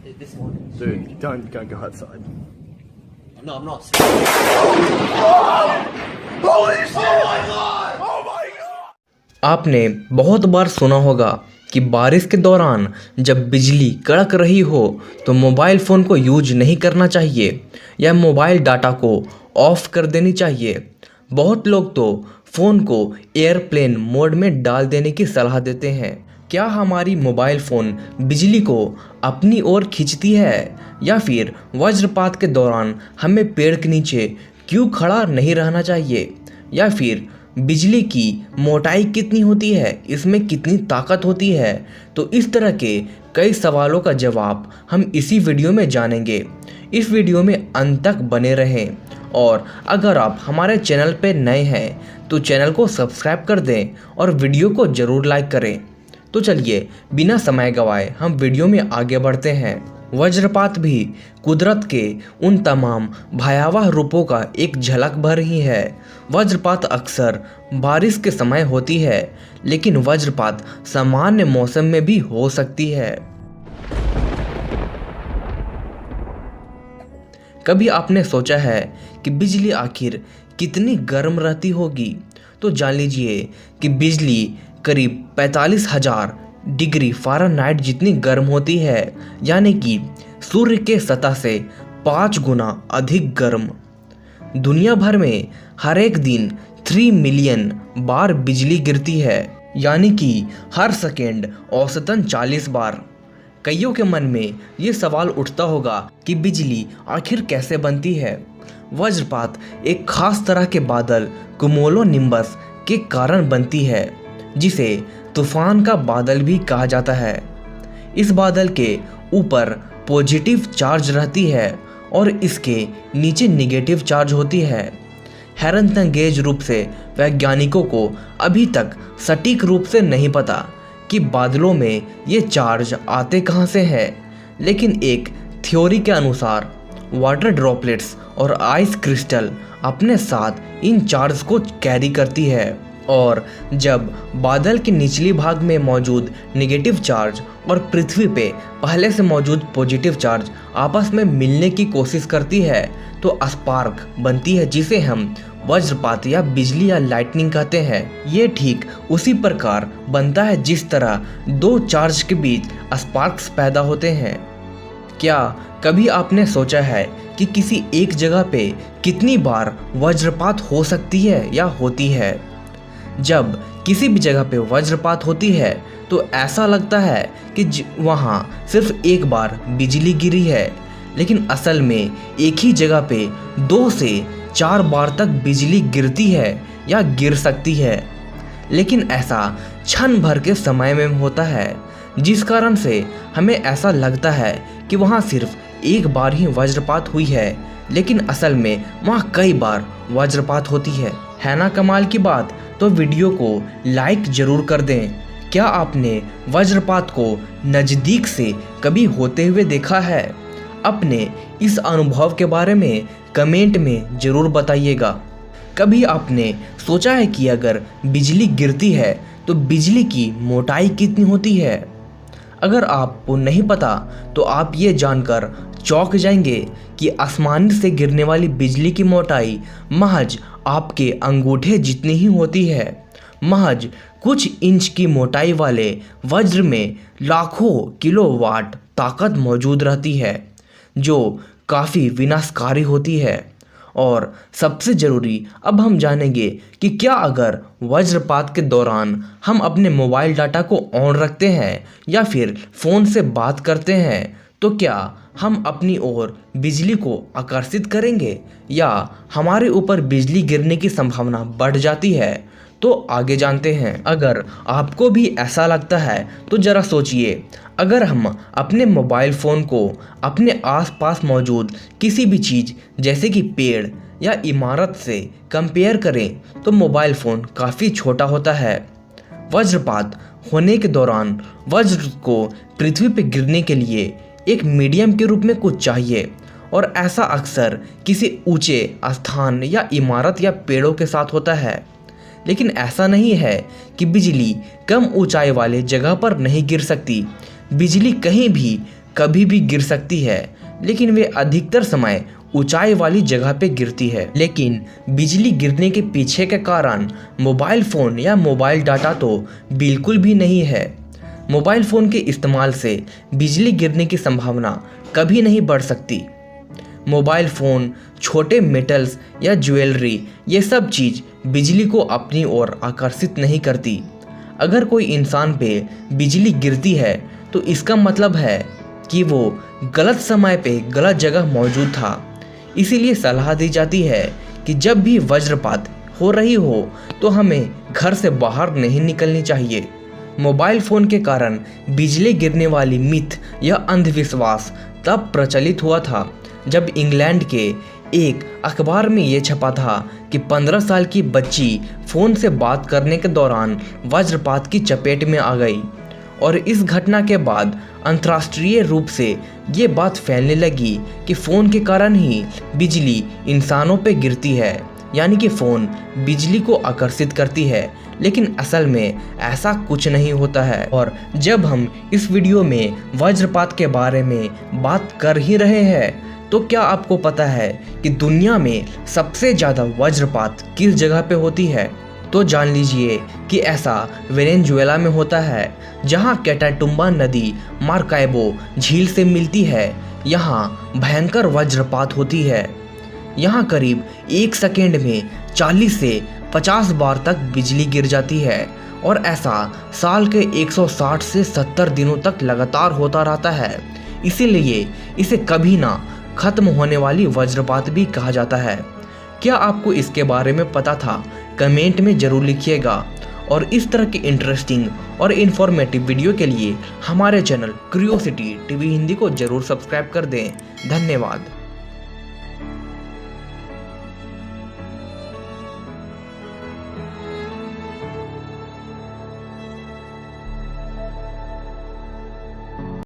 This morning. Dude, don't go outside. No, I'm not. आपने बहुत बार सुना होगा कि बारिश के दौरान जब बिजली कड़क रही हो तो मोबाइल फ़ोन को यूज नहीं करना चाहिए या मोबाइल डाटा को ऑफ कर देनी चाहिए। बहुत लोग तो फ़ोन को एयरप्लेन मोड में डाल देने की सलाह देते हैं। क्या हमारी मोबाइल फ़ोन बिजली को अपनी ओर खींचती है या फिर वज्रपात के दौरान हमें पेड़ के नीचे क्यों खड़ा नहीं रहना चाहिए, या फिर बिजली की मोटाई कितनी होती है, इसमें कितनी ताकत होती है। तो इस तरह के कई सवालों का जवाब हम इसी वीडियो में जानेंगे। इस वीडियो में अंत तक बने रहें और अगर आप हमारे चैनल पर नए हैं तो चैनल को सब्सक्राइब कर दें और वीडियो को ज़रूर लाइक करें। तो चलिए बिना समय गवाए हम वीडियो में आगे बढ़ते हैं। वज्रपात भी कुदरत के उन तमाम भयावह रूपों का एक झलक भर ही है। वज्रपात अक्सर बारिश के समय होती है, लेकिन वज्रपात सामान्य मौसम में भी हो सकती है। कभी आपने सोचा है कि बिजली आखिर कितनी गर्म रहती होगी? तो जान लीजिए कि बिजली करीब 45,000 डिग्री फ़ारेनहाइट जितनी गर्म होती है, यानी कि सूर्य के सतह से 5 गुना अधिक गर्म। दुनिया भर में हर एक दिन 3 मिलियन बार बिजली गिरती है, यानी कि हर सेकेंड औसतन 40 बार। कईयों के मन में ये सवाल उठता होगा कि बिजली आखिर कैसे बनती है। वज्रपात एक खास तरह के बादल कुमुलोनिम्बस के कारण बनती है, जिसे तूफान का बादल भी कहा जाता है। इस बादल के ऊपर पॉजिटिव चार्ज रहती है और इसके नीचे नेगेटिव चार्ज होती है। हैरतअंगेज रूप से वैज्ञानिकों को अभी तक सटीक रूप से नहीं पता कि बादलों में ये चार्ज आते कहाँ से हैं, लेकिन एक थ्योरी के अनुसार वाटर ड्रॉपलेट्स और आइस क्रिस्टल अपने साथ इन चार्ज को कैरी करती है, और जब बादल के निचली भाग में मौजूद नेगेटिव चार्ज और पृथ्वी पे पहले से मौजूद पॉजिटिव चार्ज आपस में मिलने की कोशिश करती है तो स्पार्क बनती है, जिसे हम वज्रपात या बिजली या लाइटनिंग कहते हैं। ये ठीक उसी प्रकार बनता है जिस तरह दो चार्ज के बीच स्पार्क्स पैदा होते हैं। क्या कभी आपने सोचा है कि किसी एक जगह पे कितनी बार वज्रपात हो सकती है या होती है? जब किसी भी जगह पे वज्रपात होती है तो ऐसा लगता है कि वहाँ सिर्फ एक बार बिजली गिरी है, लेकिन असल में एक ही जगह पे 2 से 4 बार तक बिजली गिरती है या गिर सकती है। लेकिन ऐसा क्षण भर के समय में होता है, जिस कारण से हमें ऐसा लगता है कि वहाँ सिर्फ एक बार ही वज्रपात हुई है, लेकिन असल में वहाँ कई बार वज्रपात होती है ना कमाल की बात? तो वीडियो को लाइक ज़रूर कर दें। क्या आपने वज्रपात को नज़दीक से कभी होते हुए देखा है? अपने इस अनुभव के बारे में कमेंट में ज़रूर बताइएगा। कभी आपने सोचा है कि अगर बिजली गिरती है तो बिजली की मोटाई कितनी होती है? अगर आपको नहीं पता तो आप ये जानकर चौंक जाएंगे कि आसमान से गिरने वाली बिजली की मोटाई महज आपके अंगूठे जितनी ही होती है। महज कुछ इंच की मोटाई वाले वज्र में लाखों किलोवाट ताकत मौजूद रहती है, जो काफ़ी विनाशकारी होती है। और सबसे ज़रूरी, अब हम जानेंगे कि क्या अगर वज्रपात के दौरान हम अपने मोबाइल डाटा को ऑन रखते हैं या फिर फ़ोन से बात करते हैं तो क्या हम अपनी ओर बिजली को आकर्षित करेंगे या हमारे ऊपर बिजली गिरने की संभावना बढ़ जाती है? तो आगे जानते हैं। अगर आपको भी ऐसा लगता है तो ज़रा सोचिए, अगर हम अपने मोबाइल फ़ोन को अपने आसपास मौजूद किसी भी चीज़ जैसे कि पेड़ या इमारत से कंपेयर करें तो मोबाइल फ़ोन काफ़ी छोटा होता है। वज्रपात होने के दौरान वज्र को पृथ्वी पर गिरने के लिए एक मीडियम के रूप में कुछ चाहिए, और ऐसा अक्सर किसी ऊंचे स्थान या इमारत या पेड़ों के साथ होता है। लेकिन ऐसा नहीं है कि बिजली कम ऊंचाई वाले जगह पर नहीं गिर सकती। बिजली कहीं भी कभी भी गिर सकती है, लेकिन वे अधिकतर समय ऊंचाई वाली जगह पे गिरती है। लेकिन बिजली गिरने के पीछे के कारण मोबाइल फ़ोन या मोबाइल डाटा तो बिल्कुल भी नहीं है। मोबाइल फ़ोन के इस्तेमाल से बिजली गिरने की संभावना कभी नहीं बढ़ सकती। मोबाइल फ़ोन, छोटे मेटल्स या ज्वेलरी, ये सब चीज़ बिजली को अपनी ओर आकर्षित नहीं करती। अगर कोई इंसान पे बिजली गिरती है तो इसका मतलब है कि वो गलत समय पे गलत जगह मौजूद था। इसीलिए सलाह दी जाती है कि जब भी वज्रपात हो रही हो तो हमें घर से बाहर नहीं निकलनी चाहिए। मोबाइल फ़ोन के कारण बिजली गिरने वाली मिथ या अंधविश्वास तब प्रचलित हुआ था जब इंग्लैंड के एक अखबार में ये छपा था कि 15 साल की बच्ची फ़ोन से बात करने के दौरान वज्रपात की चपेट में आ गई। और इस घटना के बाद अंतर्राष्ट्रीय रूप से ये बात फैलने लगी कि फ़ोन के कारण ही बिजली इंसानों पे गिरती है, यानी कि फ़ोन बिजली को आकर्षित करती है। लेकिन असल में ऐसा कुछ नहीं होता है। और जब हम इस वीडियो में वज्रपात के बारे में बात कर ही रहे हैं तो क्या आपको पता है कि दुनिया में सबसे ज़्यादा वज्रपात किस जगह पे होती है? तो जान लीजिए कि ऐसा वेनेजुएला में होता है, जहां कैटाटुम्बा नदी मार्काइबो झील से मिलती है। यहां भयंकर वज्रपात होती है। यहां करीब 1 सेकेंड में 40 से 50 बार तक बिजली गिर जाती है और ऐसा साल के 160 से 70 दिनों तक लगातार होता रहता है। इसीलिए इसे कभी ना खत्म होने वाली वज्रपात भी कहा जाता है। क्या आपको इसके बारे में पता था? कमेंट में ज़रूर लिखिएगा। और इस तरह की इंटरेस्टिंग और इन्फॉर्मेटिव वीडियो के लिए हमारे चैनल क्यूरियोसिटी टीवी हिंदी को ज़रूर सब्सक्राइब कर दें। धन्यवाद।